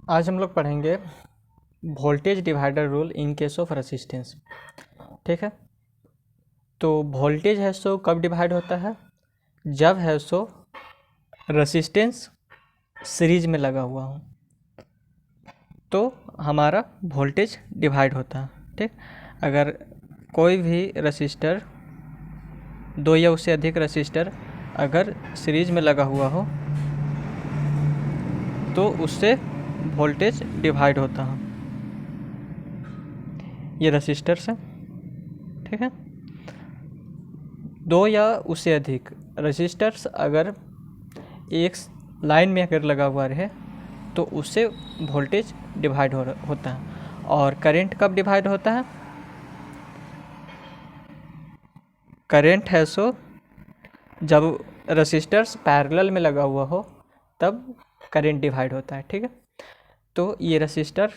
आज हम लोग पढ़ेंगे voltage divider rule in case of resistance. ठीक है, तो वोल्टेज है सो कब डिवाइड होता है? जब है सो रेसिस्टेंस सीरीज में लगा हुआ हो तो हमारा वोल्टेज डिवाइड होता है। ठीक, अगर कोई भी रेसिस्टर, दो या उससे अधिक रेसिस्टर अगर सीरीज में लगा हुआ हो तो उससे वोल्टेज डिवाइड होता है। ये रेसिस्टर्स है। ठीक है, दो या उससे अधिक रेसिस्टर्स अगर एक लाइन में अगर लगा हुआ रहे तो उससे वोल्टेज डिवाइड होता है। और करंट कब डिवाइड होता है? करंट है सो जब रेसिस्टर्स पैरेलल में लगा हुआ हो तब करंट डिवाइड होता है। ठीक है, तो ये रेसिस्टर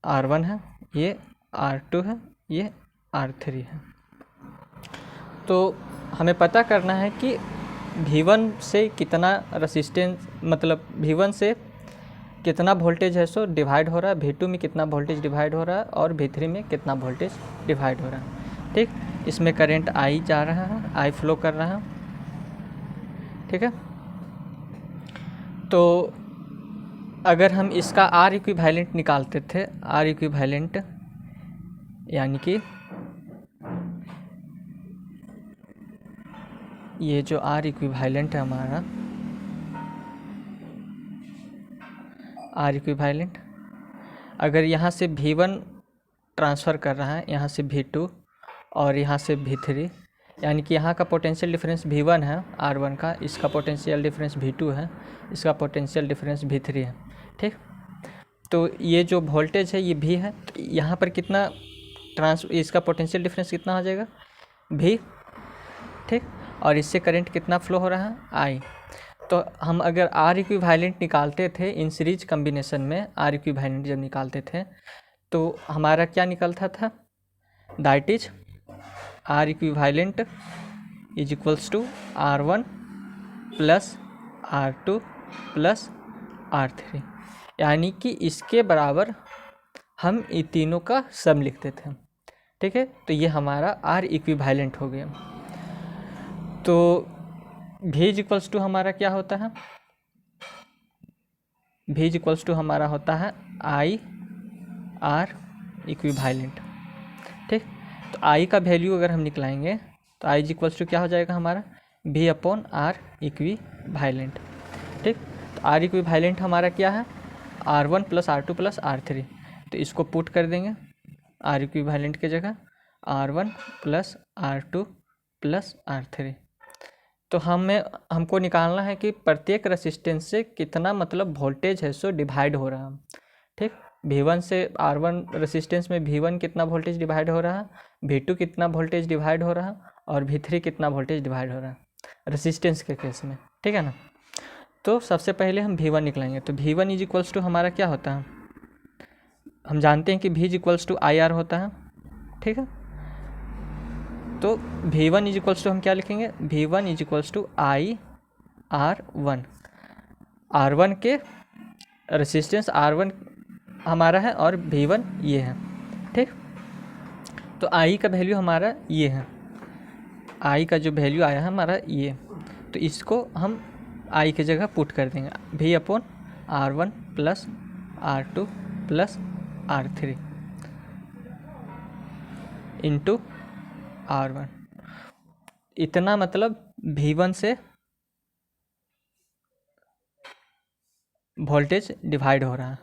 R1 है, ये R2 है, ये R3 है। तो हमें पता करना है कि V1 से कितना रेसिस्टेंस, मतलब V1 से कितना वोल्टेज है सो डिवाइड हो रहा है, V2 में कितना वोल्टेज डिवाइड हो रहा है और V3 में कितना वोल्टेज डिवाइड हो रहा है। ठीक, इसमें करंट I जा रहा है, I फ्लो कर रहा है। ठीक है, तो अगर हम इसका R इक्विवेलेंट निकालते थे, R इक्विवेलेंट यानी कि ये जो R इक्विवेलेंट है हमारा, R इक्विवेलेंट अगर यहाँ से V1 ट्रांसफ़र कर रहा है, यहाँ से V2 और यहाँ से V3, यानी कि यहाँ का पोटेंशियल डिफरेंस V1 है R1 का, इसका पोटेंशियल डिफरेंस V2 है, इसका पोटेंशियल डिफरेंस V3 है। ठीक, तो ये जो वोल्टेज है ये V है, तो यहाँ पर कितना इसका पोटेंशियल डिफरेंस कितना हो जाएगा? V। ठीक, और इससे करंट कितना फ्लो हो रहा है? I। तो हम अगर R इक्विवेलेंट निकालते थे इन सीरीज कम्बिनेशन में, R इक्विवेलेंट जब निकालते थे तो हमारा क्या निकलता था? That is R equivalent is equals to R1 plus R2 plus R3, यानी कि इसके बराबर हम इन तीनों का सम लिखते थे। ठीक है, तो ये हमारा R इक्विवेलेंट हो गया। तो V इज इक्वल्स टू हमारा क्या होता है? V इज इक्वल्स टू हमारा होता है I R इक्विवेलेंट। ठीक, तो I का वैल्यू अगर हम निकलाएंगे तो I इज इक्वल्स टू क्या हो जाएगा हमारा? V upon R equivalent. ठीक, तो R इक्विवेलेंट हमारा क्या है? R1 plus R2 plus R3। तो इसको पुट कर देंगे R इक्विवेलेंट के जगह, R1 plus R2 plus R3। तो हमको निकालना है कि प्रत्येक रेसिस्टेंस से कितना, मतलब वोल्टेज है सो डिवाइड हो रहा है। ठीक, V1 से R1 रेसिस्टेंस में V1 कितना वोल्टेज डिवाइड हो रहा है, V2 कितना वोल्टेज डिवाइड हो रहा है और V3 कितना वोल्टेज डिवाइड हो रहा है रेसिस्टेंस के केस में। ठीक है ना, तो सबसे पहले हम V1 निकलेंगे। तो V1 इज इक्वल्स टू हमारा क्या होता है? हम जानते हैं कि V is equals to IR होता है। ठीक है, तो V1 इज इक्वल्स टू हम क्या लिखेंगे? V1 is equals to IR1। R1 के रेसिस्टेंस R1 हमारा है और V1 ये है। ठीक, तो I का वैल्यू हमारा ये है, I का जो वैल्यू आया है हमारा ये, तो इसको हम I की जगह पुट कर देंगे, V upon R1 plus R2 plus R3 into R1। इतना मतलब V1 से वोल्टेज डिवाइड हो रहा है।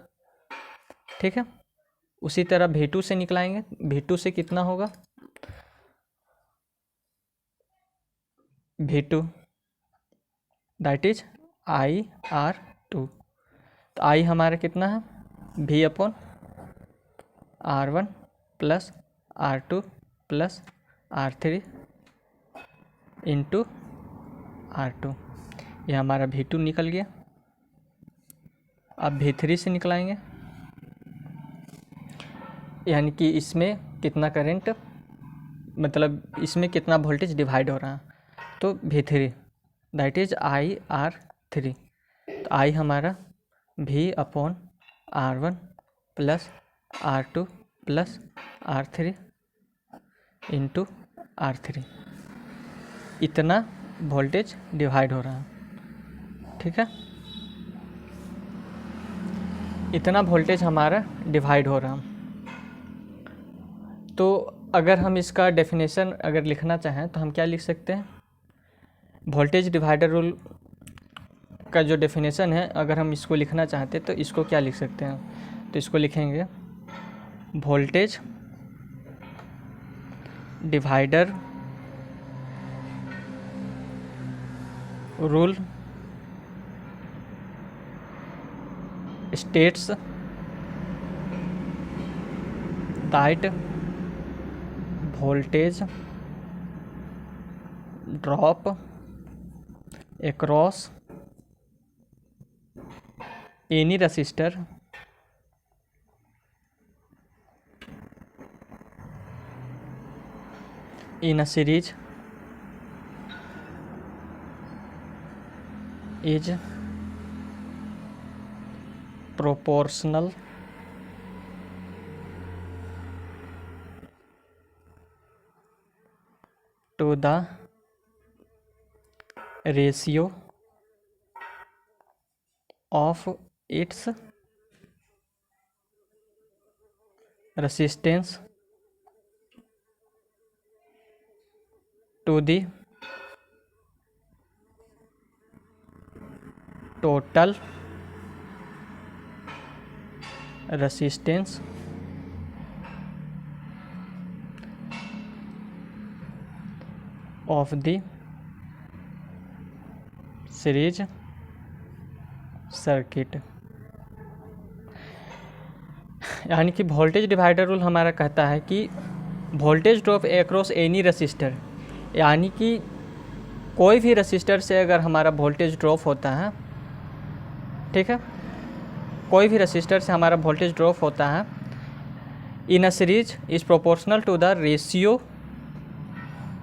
ठीक है, उसी तरह V2 से निकलाएंगे। V2 से कितना होगा? V2 that is IR2। तो I हमारा कितना है? V upon R1 plus R2 plus R3 into R2। ये हमारा V2 निकल गया। अब V3 से निकलाएंगे, यानी कि इसमें कितना करंट, मतलब इसमें कितना वोल्टेज डिवाइड हो रहा है। तो V3 दैट इज IR3। तो I हमारा V upon R1 plus R2 plus R3 into R3, इतना वोल्टेज डिवाइड हो रहा है। ठीक है, इतना वोल्टेज हमारा डिवाइड हो रहा है। तो अगर हम इसका डेफिनेशन अगर लिखना चाहें तो हम क्या लिख सकते हैं, वोल्टेज डिवाइडर रूल का जो डेफिनेशन है, अगर हम इसको लिखना चाहते तो इसको क्या लिख सकते हैं, तो इसको लिखेंगे voltage divider rule states that voltage drop across any resistor in a series is proportional to the ratio of its resistance to the total resistance of the series circuit. यानी कि वोल्टेज डिवाइडर रूल हमारा कहता है कि voltage drop across any resistor, यानी कि कोई भी रसिस्टर से अगर हमारा वोल्टेज ड्रॉप होता है, ठीक है, कोई भी रसिस्टर से हमारा वोल्टेज ड्रॉप होता है, in a series is proportional to the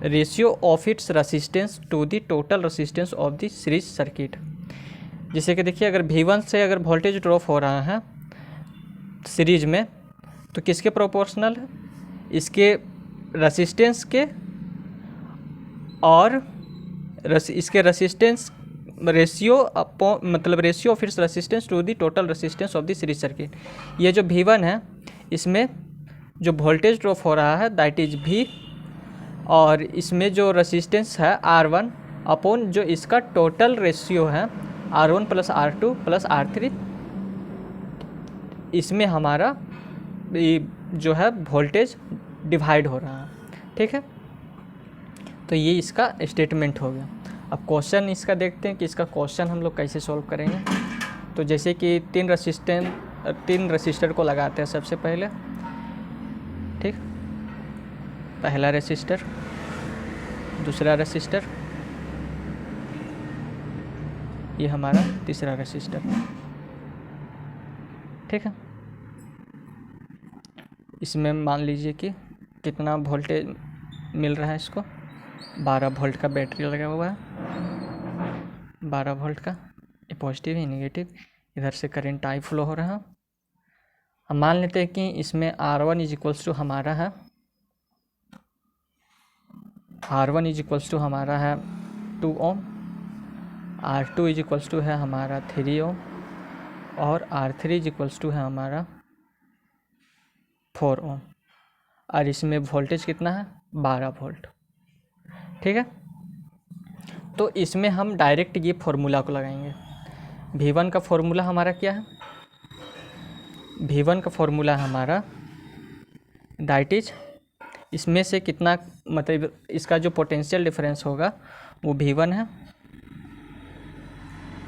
ratio of its resistance to the total resistance of the series circuit. जैसे कि देखिए, अगर V1 से अगर वोल्टेज ड्रॉप हो रहा है सीरीज में, तो किसके प्रोपोर्शनल है, इसके रेसिस्टेंस के, और इसके रेसिस्टेंस रेशियो अपॉन, मतलब ratio of its resistance to the total resistance of the series circuit. ये जो V1 है, इसमें जो वोल्टेज ड्रॉप हो रहा है दैट इज V, और इसमें जो रेसिस्टेंस है R1 अपॉन जो इसका टोटल रेशियो है R1 plus R2 plus R3, इसमें हमारा जो है वोल्टेज डिवाइड हो रहा है। ठीक है, तो ये इसका स्टेटमेंट हो गया। अब क्वेश्चन इसका देखते हैं कि इसका क्वेश्चन हम लोग कैसे सॉल्व करेंगे। तो जैसे कि तीन रसिस्टर को लगाते हैं सबसे पहले। ठीक, पहला रेसिस्टर, दूसरा रेसिस्टर, ये हमारा तीसरा रेसिस्टर। ठीक है, इसमें मान लीजिए कि कितना वोल्टेज मिल रहा है इसको, 12 वोल्ट का बैटरी लगा हुआ है, 12 वोल्ट का, ये पॉजिटिव है नेगेटिव, इधर से करंट आई फ्लो हो रहा है। हम मान लेते हैं कि इसमें R1 इज इक्वल्स टू हमारा है, R1 इज इक्वल्स टू हमारा है 2 ओम, R2 इज इक्वल्स टू है हमारा 3 ओम, और R3 इज इक्वल्स टू है हमारा 4 ओम, और इसमें वोल्टेज कितना है, 12 वोल्ट। ठीक है, तो इसमें हम डायरेक्ट ये फॉर्मूला को लगाएंगे। V1 का फॉर्मूला हमारा क्या है, V1 का फॉर्मूला हमारा दैट इज, इसमें से कितना, मतलब इसका जो पोटेंशियल डिफरेंस होगा वो V1 है,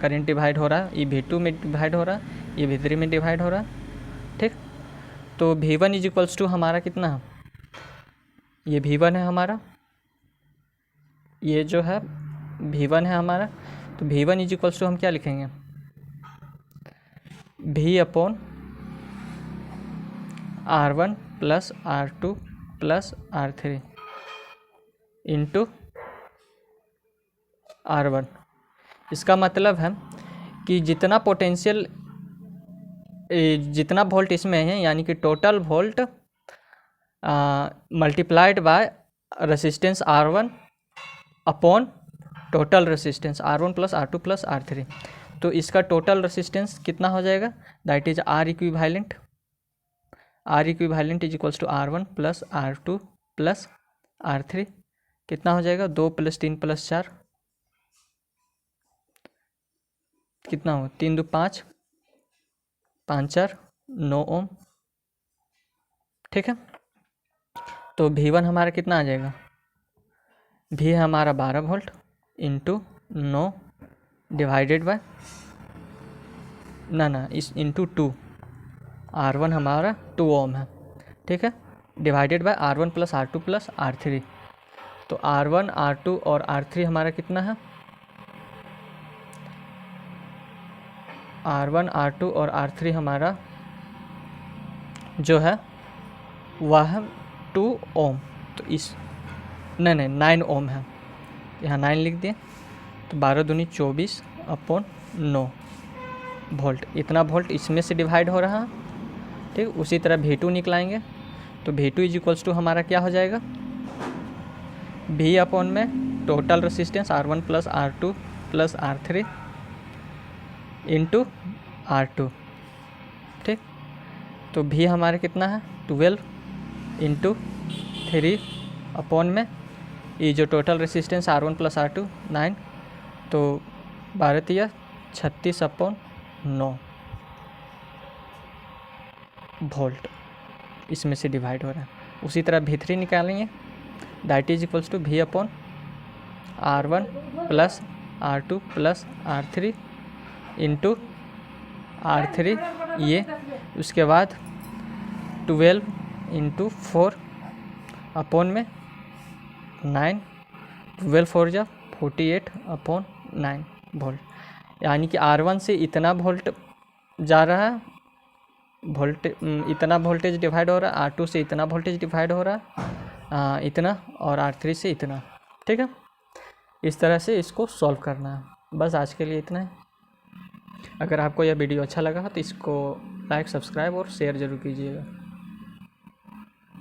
करंट डिवाइड हो रहा है, ये V2 में डिवाइड हो रहा है, ये V3 में डिवाइड हो रहा है। ठीक, तो V1 इज इक्वल्स टू हमारा कितना है, ये V1 है हमारा, ये जो है V1 है हमारा, तो V1 इज इक्वल्स टू हम क्या लिखेंगे, V upon R1 plus R2 plus R3 into R1। इसका मतलब है कि जितना पोटेंशियल जितना वोल्ट इसमें है यानी कि total volt multiplied by resistance R1 upon total resistance R1 plus R2 plus R3। तो इसका टोटल रेसिस्टेंस कितना हो जाएगा, that is R equivalent is equals to R1 plus R2 plus R3। कितना हो जाएगा, 2 + 3 + 4 कितना हो, 3 × 2 = 5, 5 × 4 = 9 ओम। ठीक है, तो V1 हमारा कितना आ जाएगा, V है हमारा 12 वोल्ट इंटू 9 डिवाइडेड बाय इस इंटू 2, R1 हमारा 2 ओम है। ठीक है, divided by R1 plus R2 plus R3। तो R1 R2 और R3 हमारा कितना है, R1 R2 और R3 हमारा जो है वह है 2 ओम। तो इस नहीं 9 ओम है, यहाँ 9 लिख दिए। तो 12 दूनी 24 अपॉन 9 वोल्ट, इतना वोल्ट इसमें से डिवाइड हो रहा है। ठीक, उसी तरह V2 निकलाएंगे। तो V2 इज इक्वल्स टू हमारा क्या हो जाएगा, V अपॉन में total resistance R1 plus R2 plus R3 into R2। ठीक, तो V हमारे कितना है 12 इंटू 3 अपॉन में ये जो total resistance R1 plus R2 9, तो 12 × 36 अपॉन 9 वोल्ट इसमें से डिवाइड हो रहा है। उसी तरह V3 निकालेंगे, that is equals to V upon R1 plus R2 plus R3 into R3 ये, उसके बाद 12 इंटू 4 अपॉन में 9, 12 × 4 = 48 अपॉन 9 वोल्ट। यानी कि R1 से इतना वोल्ट जा रहा है, इतना वोल्टेज डिवाइड हो रहा है, R2 से इतना वोल्टेज डिवाइड हो रहा है इतना, और R3 से इतना। ठीक है, इस तरह से इसको सॉल्व करना है। बस आज के लिए इतना है। अगर आपको यह वीडियो अच्छा लगा तो इसको लाइक, सब्सक्राइब और शेयर ज़रूर कीजिएगा।